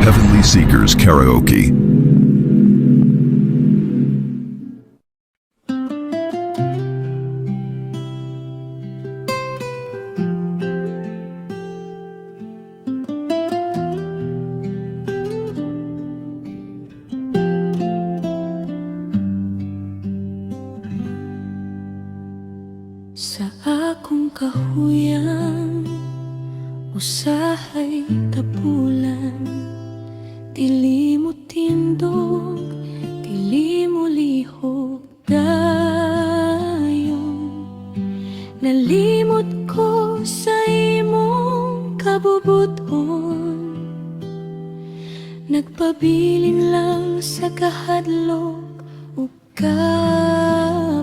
Heavenly Seekers Karaoke. Sa akong kahuyang usahay tapulan, dili mo tindog, dili mo lihok dayon. Nalimot ko sa imong kabubuton, nagpabilin lang sa kahadlok ug kapoy.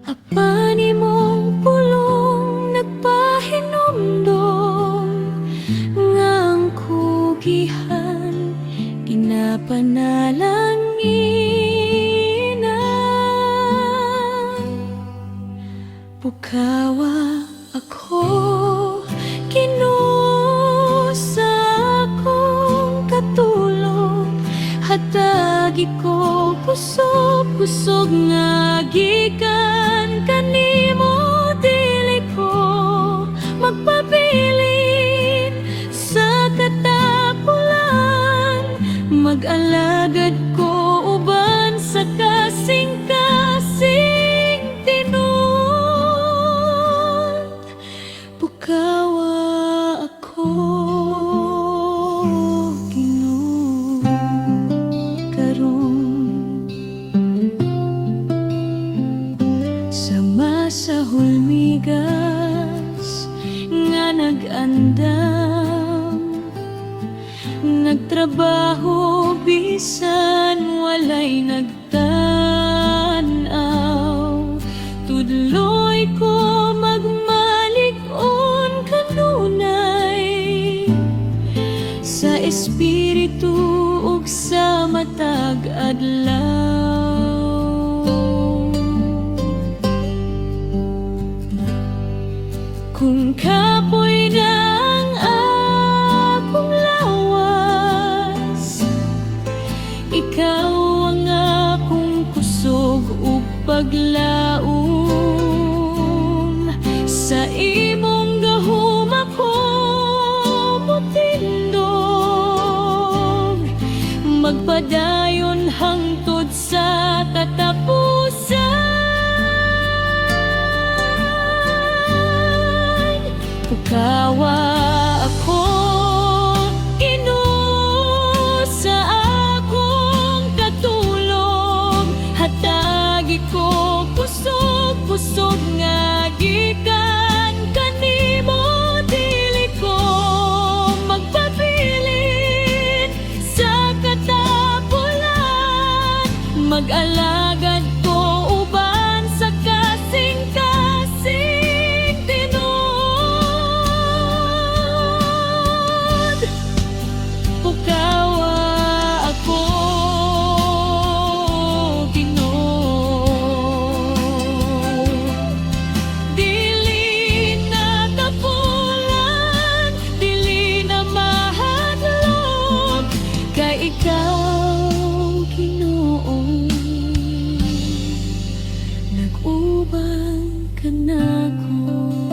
Apani mong pulong nagpahinumdum ngang kugihan ginapanalanginan. Pukawa ako Ginoo sa akong katulong, hatagi ko kusog-kusog nga gikan kanimo, dili ko magpabilin sa katapulan. Mag-alagad ko uban sa kasing-kasing tinud. Pukawa ako Ginoo karon, sama sa hulmigas nga nag-andam, nagtrabaho bisan walay nagtan-aw. Tudloy ko magmalig-on kanunay sa espiritu ug sa matag adlaw. Kung kapoy na ang akong lawas, ikaw ang akong kusog ug paglaom. Sa imong gahom ako motindog, magpadayon hangtod sa katapusan. Pukawa ako Ginoo sa akong katulong, hatagi ko kusog-kusog nga gikan kanimo, dili ko magpabilin sa katapulan. Mag-alagad ko uban sa kasing-kasing tinud. Pukawa ako Ginoo, dili na tapulan, dili na mahadlok, kay ikaw Ginoo, nag-ubang ka nako.